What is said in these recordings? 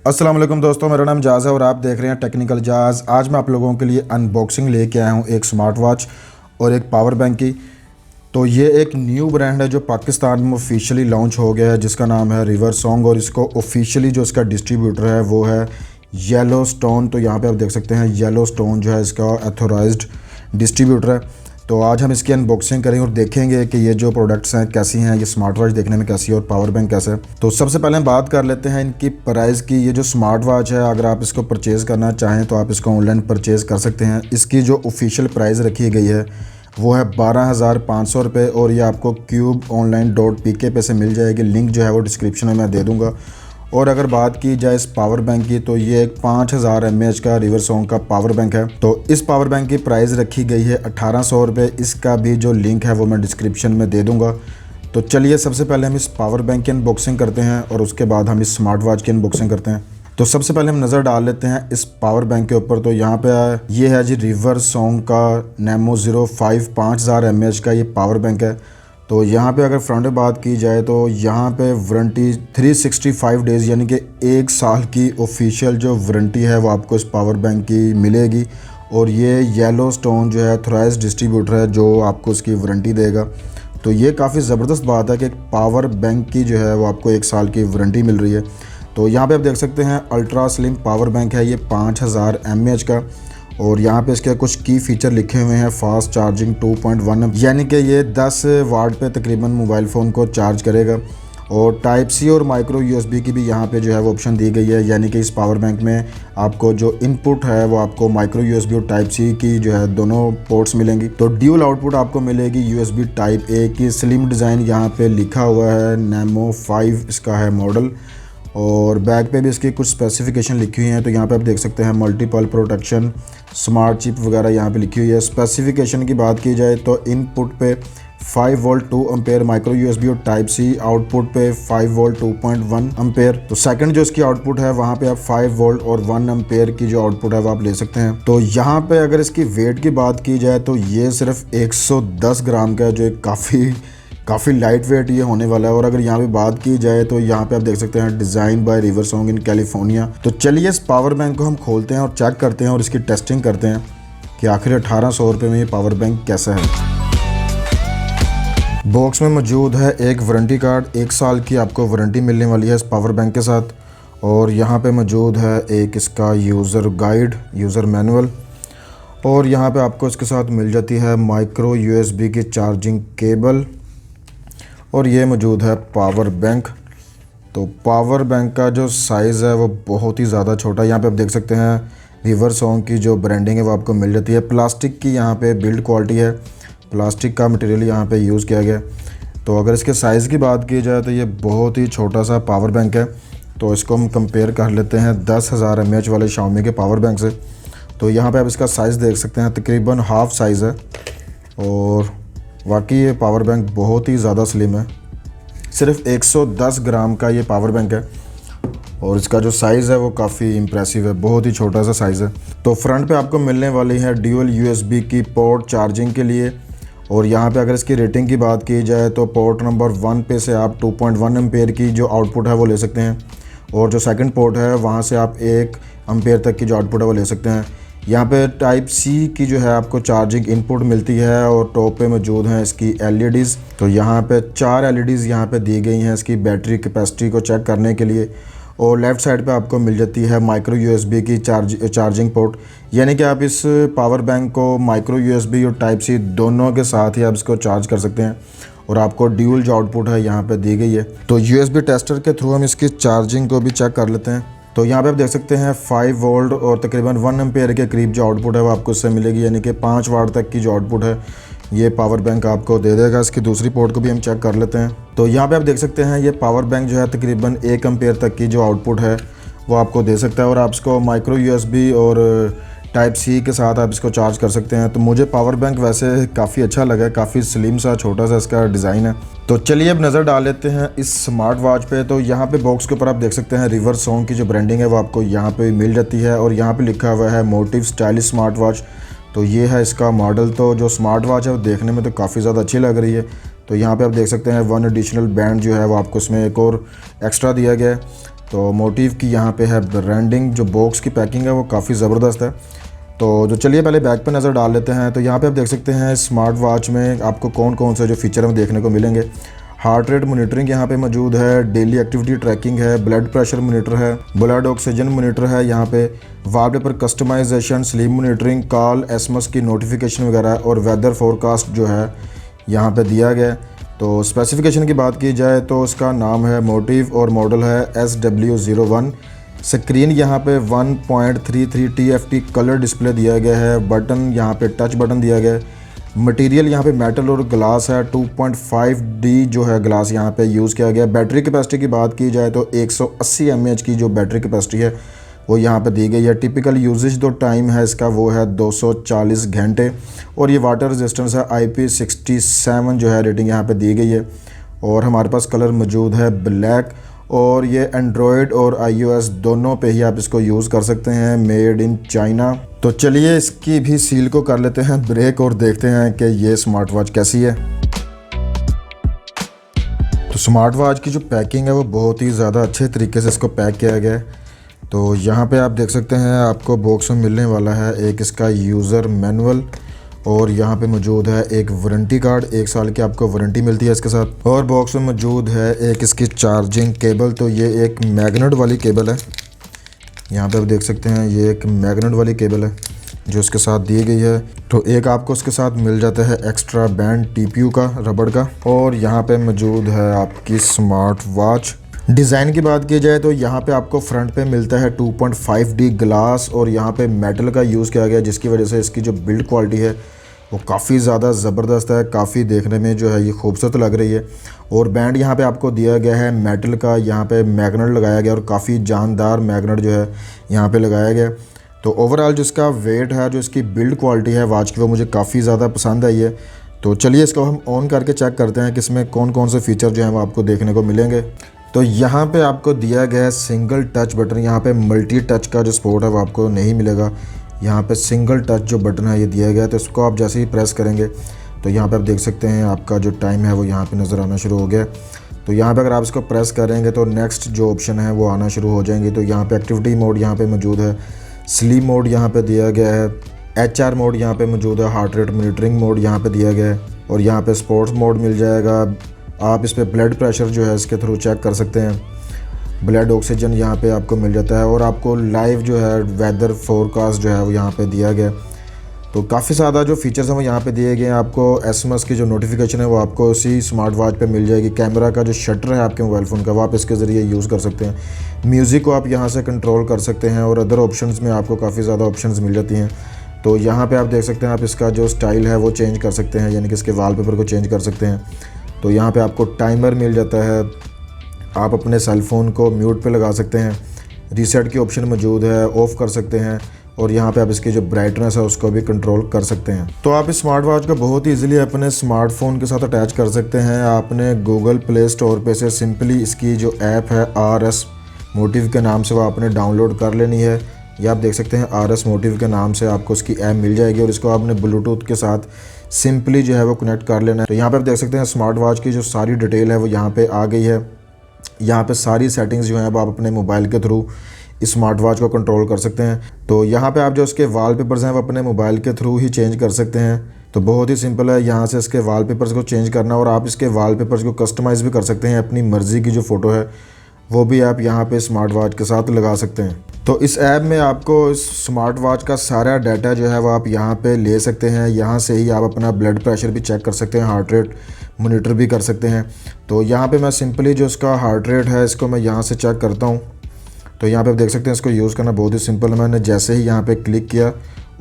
अस्सलाम वालेकुम दोस्तों, मेरा नाम जाज़ है और आप देख रहे हैं टेक्निकल जाज़। आज मैं आप लोगों के लिए अनबॉक्सिंग लेके आया हूँ एक स्मार्ट वॉच और एक पावर बैंक की। तो ये एक न्यू ब्रांड है जो पाकिस्तान में ऑफिशियली लॉन्च हो गया है, जिसका नाम है रिवर सॉन्ग, और इसको ऑफिशियली जो इसका डिस्ट्रीब्यूटर है वो है येलो स्टोन। तो यहाँ पे आप देख सकते हैं येलो स्टोन जो है इसका ऑथोराइज्ड डिस्ट्रीब्यूटर है। तो आज हम इसकी अनबॉक्सिंग करेंगे और देखेंगे कि ये जो प्रोडक्ट्स हैं कैसी हैं, ये स्मार्ट वॉच देखने में कैसी है और पावर बैंक कैसा है। तो सबसे पहले हम बात कर लेते हैं इनकी प्राइस की। ये जो स्मार्ट वॉच है, अगर आप इसको परचेज़ करना चाहें तो आप इसको ऑनलाइन परचेज़ कर सकते हैं। इसकी जो ऑफिशियल प्राइस रखी गई है वो है 12,500 रुपये, और ये आपको cubeonline.pk पे से मिल जाएगी। लिंक जो है वो डिस्क्रिप्शन में मैं दे दूँगा। और अगर बात की जाए इस पावर बैंक की, तो ये एक 5000 mAh का रिवर सॉन्ग का पावर बैंक है। तो इस पावर बैंक की प्राइस रखी गई है 1800 रुपये। इसका भी जो लिंक है वो मैं डिस्क्रिप्शन में दे दूंगा। तो चलिए सबसे पहले हम इस पावर बैंक की अनबॉक्सिंग करते हैं और उसके बाद हम इस स्मार्ट वॉच की अनबॉक्सिंग करते हैं। तो सबसे पहले हम नज़र डाल लेते हैं इस पावर बैंक के ऊपर। तो यहाँ पे ये है जी रिवर सॉन्ग का नेमो 05 5000 mAh का ये पावर बैंक है। तो यहाँ पे अगर फ्रंट में बात की जाए तो यहाँ पे वारंटी 365 डेज़ यानी कि 1 साल की ऑफिशियल जो वारंटी है वो आपको इस पावर बैंक की मिलेगी। और ये येलो स्टोन जो है ऑथराइज्ड डिस्ट्रीब्यूटर है जो आपको उसकी वारंटी देगा। तो ये काफ़ी ज़बरदस्त बात है कि पावर बैंक की जो है वो आपको 1 साल की वारंटी मिल रही है। तो यहाँ पे आप देख सकते हैं अल्ट्रा स्लिम पावर बैंक है ये 5000 mAh का। और यहाँ पे इसके कुछ की फ़ीचर लिखे हुए हैं। फास्ट चार्जिंग 2.1 यानी कि ये 10 वाट पे तकरीबन मोबाइल फ़ोन को चार्ज करेगा। और टाइप सी और माइक्रो यूएसबी की भी यहाँ पे जो है वो ऑप्शन दी गई है, यानी कि इस पावर बैंक में आपको जो इनपुट है वो आपको माइक्रो यूएसबी और टाइप सी की जो है दोनों पोर्ट्स मिलेंगी। तो ड्यूल आउटपुट आपको मिलेगी यूएसबी टाइप ए की। स्लिम डिज़ाइन यहाँ पे लिखा हुआ है, नेमो 5 इसका है मॉडल। और बैक पे भी इसकी कुछ स्पेसिफिकेशन लिखी हुई हैं। तो यहाँ पे आप देख सकते हैं मल्टीपल प्रोटेक्शन, स्मार्ट चिप वगैरह यहाँ पे लिखी हुई है। स्पेसिफिकेशन की बात की जाए तो इनपुट पे 5 वोल्ट 2 एम्पेयर माइक्रो यूएसबी और टाइप सी, आउटपुट पे 5 वोल्ट 2.1 एम्पेयर। तो सेकंड जो इसकी आउटपुट है वहाँ पे आप 5 वोल्ट और 1 एम्पेयर की जो आउटपुट है वो आप ले सकते हैं। तो यहाँ पे अगर इसकी वेट की बात की जाए तो ये सिर्फ 110 ग्राम का है, जो एक काफ़ी लाइट वेट ये होने वाला है। और अगर यहाँ पे बात की जाए तो यहाँ पे आप देख सकते हैं design by river song in California. तो चलिए इस पावर बैंक को हम खोलते हैं और चेक करते हैं और इसकी टेस्टिंग करते हैं कि आखिर 1800 रुपये में ये पावर बैंक कैसा है। बॉक्स में मौजूद है एक वारंटी कार्ड, 1 साल की आपको वारंटी मिलने वाली है इस पावर बैंक के साथ। और यहाँ पे मौजूद है एक इसका यूज़र गाइड, यूज़र मैनुअल। और यहाँ पे आपको इसके साथ मिल जाती है माइक्रो यूएसबी की चार्जिंग केबल। और ये मौजूद है पावर बैंक। तो पावर बैंक का जो साइज़ है वो बहुत ही ज़्यादा छोटा है। यहाँ पे आप देख सकते हैं रिवर सॉन्ग की जो ब्रांडिंग है वो आपको मिल जाती है। प्लास्टिक की यहाँ पे बिल्ड क्वालिटी है, प्लास्टिक का मटेरियल यहाँ पे यूज़ किया गया। तो अगर इसके साइज़ की बात की जाए तो ये बहुत ही छोटा सा पावर बैंक है। तो इसको हम कंपेयर कर लेते हैं 10,000 mAh वाले Xiaomi के पावर बैंक से। तो यहाँ पे आप इसका साइज़ देख सकते हैं, तकरीबन हाफ साइज़ है। और वाकई ये पावर बैंक बहुत ही ज़्यादा स्लिम है। सिर्फ 110 ग्राम का ये पावर बैंक है और इसका जो साइज़ है वो काफ़ी इम्प्रेसिव है, बहुत ही छोटा सा साइज़ है। तो फ्रंट पे आपको मिलने वाली है ड्यूल यूएसबी की पोर्ट चार्जिंग के लिए। और यहाँ पे अगर इसकी रेटिंग की बात की जाए तो पोर्ट नंबर 1 पे से आप 2.1 एम्पेयर की जो आउटपुट है वो ले सकते हैं। और जो सेकंड पोर्ट है वहाँ से आप 1 एम्पेयर तक की जो आउटपुट है वो ले सकते हैं। यहाँ पे टाइप सी की जो है आपको चार्जिंग इनपुट मिलती है। और टॉप पे मौजूद हैं इसकी एलईडीज़। तो यहाँ पे 4 एलईडीज़ यहाँ पे दी गई हैं इसकी बैटरी कैपेसिटी को चेक करने के लिए। और लेफ़्ट साइड पे आपको मिल जाती है माइक्रो यूएसबी की चार्जिंग पोर्ट, यानी कि आप इस पावर बैंक को माइक्रो यूएसबी और टाइप सी दोनों के साथ ही आप इसको चार्ज कर सकते हैं। और आपको ड्यूल जो आउटपुट है यहाँ पे दी गई है। तो यूएसबी टेस्टर के थ्रू हम इसकी चार्जिंग को भी चेक कर लेते हैं। तो यहाँ पे आप देख सकते हैं 5 वोल्ट और तकरीबन 1 एम्पेयर के करीब जो आउटपुट है वो आपको इससे मिलेगी, यानी कि 5 वाट तक की जो आउटपुट है ये पावर बैंक आपको दे देगा। इसकी दूसरी पोर्ट को भी हम चेक कर लेते हैं। तो यहाँ पे आप देख सकते हैं ये पावर बैंक जो है तकरीबन 1 एम्पेयर तक की जो आउटपुट है वो आपको दे सकता है। और आप इसको माइक्रो यूएसबी और टाइप सी के साथ आप इसको चार्ज कर सकते हैं। तो मुझे पावर बैंक वैसे काफ़ी अच्छा लगा, काफ़ी स्लिम सा छोटा सा इसका डिज़ाइन है। तो चलिए अब नज़र डाल लेते हैं इस स्मार्ट वॉच पे। तो यहाँ पे बॉक्स के ऊपर आप देख सकते हैं रिवर सॉन्ग की जो ब्रांडिंग है वो आपको यहाँ पे मिल जाती है। और यहाँ पे लिखा हुआ है मोटिव स्टाइलिश स्मार्ट वॉच। तो ये है इसका मॉडल। तो जो स्मार्ट वॉच है वो देखने में तो काफ़ी ज़्यादा अच्छी लग रही है। तो यहाँ पे आप देख सकते हैं 1 एडिशनल बैंड जो है वो आपको इसमें एक और एक्स्ट्रा दिया गया है। तो मोटिव की यहाँ पे है ब्रांडिंग, जो बॉक्स की पैकिंग है वो काफ़ी ज़बरदस्त है। तो जो चलिए पहले बैक पे नज़र डाल लेते हैं। तो यहाँ पे आप देख सकते हैं स्मार्ट वॉच में आपको कौन कौन से जो फीचर हमें देखने को मिलेंगे। हार्ट रेट मॉनिटरिंग यहाँ पे मौजूद है, डेली एक्टिविटी ट्रैकिंग है, ब्लड प्रेशर मॉनिटर है, ब्लड ऑक्सीजन मॉनिटर है, यहाँ पे wallpaper customisation, sleep monitoring, call SMS की नोटिफिकेशन वगैरह और वेदर फोरकास्ट जो है यहाँ पे दिया गया है। तो स्पेसिफिकेशन की बात की जाए तो इसका नाम है मोटिव और मॉडल है SW01। स्क्रीन यहाँ पे 1.33 TFT कलर डिस्प्ले दिया गया है। बटन यहाँ पे टच बटन दिया गया है। मटेरियल यहाँ पे मेटल और ग्लास है। 2.5D जो है ग्लास यहाँ पे यूज़ किया गया है। बैटरी कैपेसिटी की बात की जाए तो 180 mAh की जो बैटरी कैपेसिटी है वो यहाँ पे दी गई है। टिपिकल यूजेज जो टाइम है इसका वो है 240 घंटे और ये वाटर रेजिस्टेंस है IP67 जो है रेटिंग यहाँ पे दी गई है। और हमारे पास कलर मौजूद है ब्लैक और ये एंड्रॉयड और iOS दोनों पे ही आप इसको यूज़ कर सकते हैं। Made in China. तो चलिए इसकी भी सील को कर लेते हैं ब्रेक और देखते हैं कि ये स्मार्ट वॉच कैसी है। तो स्मार्ट वॉच की जो पैकिंग है वो बहुत ही ज़्यादा अच्छे तरीके से इसको पैक किया गया है। तो यहाँ पे आप देख सकते हैं आपको बॉक्स में मिलने वाला है एक इसका यूज़र मैनुअल और यहाँ पे मौजूद है एक वारंटी कार्ड। 1 साल की आपको वारंटी मिलती है इसके साथ। और बॉक्स में मौजूद है एक इसकी चार्जिंग केबल। तो ये एक मैग्नेट वाली केबल है। यहाँ पे आप देख सकते हैं ये एक मैग्नेट वाली केबल है जो इसके साथ दी गई है। तो एक आपको इसके साथ मिल जाता है एक्स्ट्रा बैंड TPU का, रबड़ का। और यहाँ पे मौजूद है आपकी स्मार्ट वॉच। डिज़ाइन की बात की जाए तो यहाँ पे आपको फ्रंट पे मिलता है 2.5D ग्लास और यहाँ पे मेटल का यूज़ किया गया जिसकी वजह से इसकी जो बिल्ड क्वालिटी है वो काफ़ी ज़्यादा ज़बरदस्त है। काफ़ी देखने में जो है ये खूबसूरत लग रही है। और बैंड यहाँ पे आपको दिया गया है मेटल का, यहाँ पे मैग्नेट लगाया गया और काफ़ी जानदार मैग्नेट जो है यहाँ पे लगाया गया। तो ओवरऑल जो इसका वेट है, जो इसकी बिल्ड क्वालिटी है वॉच की, वो मुझे काफ़ी ज़्यादा पसंद आई है। तो चलिए इसको हम ऑन करके चेक करते हैं कि इसमें कौन कौन से फ़ीचर जो हैं वो आपको देखने को मिलेंगे। तो यहाँ पे आपको दिया गया है सिंगल टच बटन। यहाँ पे मल्टी टच का जो सपोर्ट है वो आपको नहीं मिलेगा। यहाँ पे सिंगल टच जो बटन है ये दिया गया है। तो इसको आप जैसे ही प्रेस करेंगे तो यहाँ पे आप देख सकते हैं आपका जो टाइम है वो यहाँ पे नज़र आना शुरू हो गया। तो यहाँ पे अगर आप इसको प्रेस करेंगे तो नेक्स्ट जो ऑप्शन है वो आना शुरू हो जाएंगे। तो यहाँ पे एक्टिविटी मोड यहाँ पे मौजूद है, स्लीप मोड यहाँ पे दिया गया है, HR मोड यहाँ पे मौजूद है, हार्ट रेट मॉनिटरिंग मोड यहाँ पे दिया गया है और यहाँ पे स्पोर्ट्स मोड मिल जाएगा। आप इस पर ब्लड प्रेशर जो है इसके थ्रू चेक कर सकते हैं। ब्लड ऑक्सीजन यहाँ पे आपको मिल जाता है और आपको लाइव जो है वेदर फोरकास्ट जो है वो यहाँ पे दिया गया। तो काफ़ी ज़्यादा जो फीचर्स हैं वो यहाँ पे दिए गए हैं। आपको SMS की जो नोटिफिकेशन है वो आपको उसी स्मार्ट वॉच पे मिल जाएगी। कैमरा का जो शटर है आपके मोबाइल फ़ोन का वो आप इसके ज़रिए यूज़ कर सकते हैं। म्यूज़िक को आप यहाँ से कंट्रोल कर सकते हैं और अदर ऑप्शंस में आपको काफ़ी ज़्यादा ऑप्शंस मिल जाती हैं। तो यहाँ पे आप देख सकते हैं आप इसका जो स्टाइल है वो चेंज कर सकते हैं, यानी कि इसके वॉलपेपर को चेंज कर सकते हैं। तो यहाँ पे आपको टाइमर मिल जाता है। आप अपने सेल फ़ोन को म्यूट पे लगा सकते हैं। रीसेट की ऑप्शन मौजूद है, ऑफ़ कर सकते हैं और यहाँ पे आप इसकी जो ब्राइटनेस है उसको भी कंट्रोल कर सकते हैं। तो आप इस स्मार्ट वॉच को बहुत ईजिली अपने स्मार्टफोन के साथ अटैच कर सकते हैं। आपने गूगल प्ले स्टोर पे से सिंपली इसकी जो ऐप है RS मोटिव के नाम से वो आपने डाउनलोड कर लेनी है। ये आप देख सकते हैं RS मोटिव के नाम से आपको उसकी ऐप मिल जाएगी और इसको आपने ब्लूटूथ के साथ सिंपली जो है वो कनेक्ट कर लेना है। तो यहाँ पे आप देख सकते हैं स्मार्ट वॉच की जो सारी डिटेल है वो यहाँ पे आ गई है। यहाँ पे सारी सेटिंग्स जो हैं अब आप अपने मोबाइल के थ्रू इस स्मार्ट वॉच को कंट्रोल कर सकते हैं। तो यहाँ पे आप जो इसके वॉलपेपर्स हैं वो अपने मोबाइल के थ्रू ही चेंज कर सकते हैं। तो बहुत ही सिंपल है, यहाँ से इसके वॉलपेपर्स को चेंज करना और आप इसके वॉलपेपर्स को कस्टमाइज़ भी कर सकते हैं। अपनी मर्ज़ी की जो फ़ोटो है वो भी आप यहाँ पे स्मार्ट वॉच के साथ लगा सकते हैं। तो इस ऐप में आपको इस स्मार्ट वॉच का सारा डाटा जो है वो आप यहाँ पे ले सकते हैं। यहाँ से ही आप अपना ब्लड प्रेशर भी चेक कर सकते हैं, हार्ट रेट मॉनिटर भी कर सकते हैं। तो यहाँ पे मैं सिंपली जो इसका हार्ट रेट है इसको मैं यहाँ से चेक करता हूँ। तो यहाँ पे आप देख सकते हैं इसको यूज़ करना बहुत ही सिंपल है। मैंने जैसे ही यहाँ पे क्लिक किया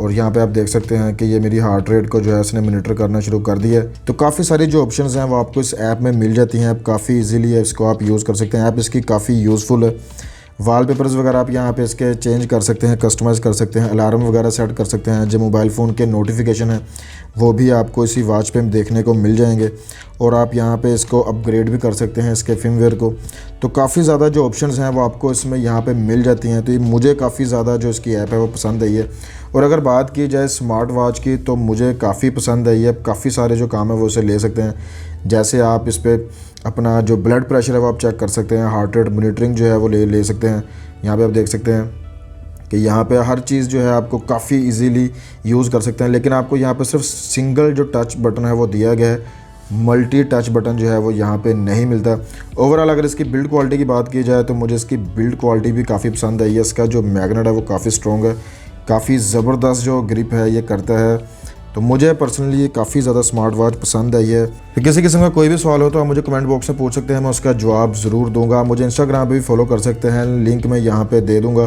और यहाँ पे आप देख सकते हैं कि ये मेरी हार्ट रेट को जो है इसने मॉनिटर करना शुरू कर दिया है। तो काफ़ी सारी जो ऑप्शंस हैं वो आपको इस ऐप में मिल जाती हैं। आप काफ़ी इजीली इसको आप यूज़ कर सकते हैं। ऐप इसकी काफ़ी यूज़फुल है। वॉलपेपर्स वगैरह आप यहाँ पे इसके चेंज कर सकते हैं, कस्टमाइज़ कर सकते हैं, अलार्म वगैरह सेट कर सकते हैं। जो मोबाइल फ़ोन के नोटिफिकेशन है वो भी आपको इसी वॉच पे देखने को मिल जाएंगे और आप यहाँ पे इसको अपग्रेड भी कर सकते हैं इसके फर्मवेयर को। तो काफ़ी ज़्यादा जो ऑप्शंस हैं वो आपको इसमें यहाँ पे मिल जाती हैं। तो ये मुझे काफ़ी ज़्यादा जो इसकी ऐप है वो पसंद आई है। और अगर बात की जाए स्मार्ट वॉच की तो मुझे काफ़ी पसंद आई है। काफ़ी सारे जो काम है वो उसे ले सकते हैं। जैसे आप इस पर अपना जो ब्लड प्रेशर है वो आप चेक कर सकते हैं, हार्ट रेट मॉनिटरिंग जो है वो ले सकते हैं। यहाँ पे आप देख सकते हैं कि यहाँ पे हर चीज़ जो है आपको काफ़ी इजीली यूज़ कर सकते हैं। लेकिन आपको यहाँ पे सिर्फ सिंगल जो टच बटन है वो दिया गया है, मल्टी टच बटन जो है वो यहाँ पे नहीं मिलता। ओवरऑल अगर इसकी बिल्ड क्वालिटी की बात की जाए तो मुझे इसकी बिल्ड क्वालिटी भी काफ़ी पसंद आई है। इसका जो मैग्नेट है वो काफ़ी स्ट्रॉन्ग है, काफ़ी ज़बरदस्त जो ग्रिप है ये करता है। तो मुझे पर्सनली ये काफ़ी ज़्यादा स्मार्ट वॉच पसंद आई है। तो किसी किस्म का कोई भी सवाल हो तो आप मुझे कमेंट बॉक्स में पूछ सकते हैं, मैं उसका जवाब ज़रूर दूंगा। मुझे इंस्टाग्राम पे भी फॉलो कर सकते हैं, लिंक मैं यहाँ पे दे दूंगा।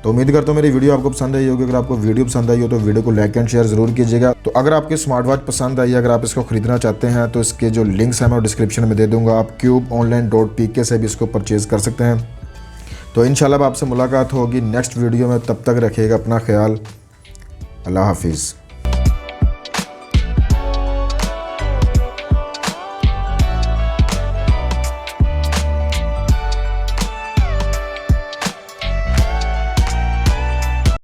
तो उम्मीद करता हूँ मेरी वीडियो आपको पसंद आई होगी। अगर आपको वीडियो पसंद आई हो तो वीडियो को लाइक एंड शेयर ज़रूर कीजिएगा। तो अगर आपकी स्मार्ट वॉच पसंद आई, अगर आप इसको ख़रीदना चाहते हैं तो इसके जो लिंक्स हैं मैं डिस्क्रिप्शन में दे दूँगा। आप cubeonline.pk से भी इसको परचेज़ कर सकते हैं। तो इंशाल्लाह आपसे मुलाकात होगी नेक्स्ट वीडियो में। तब तक रखिएगा अपना ख्याल। अल्लाह हाफिज़।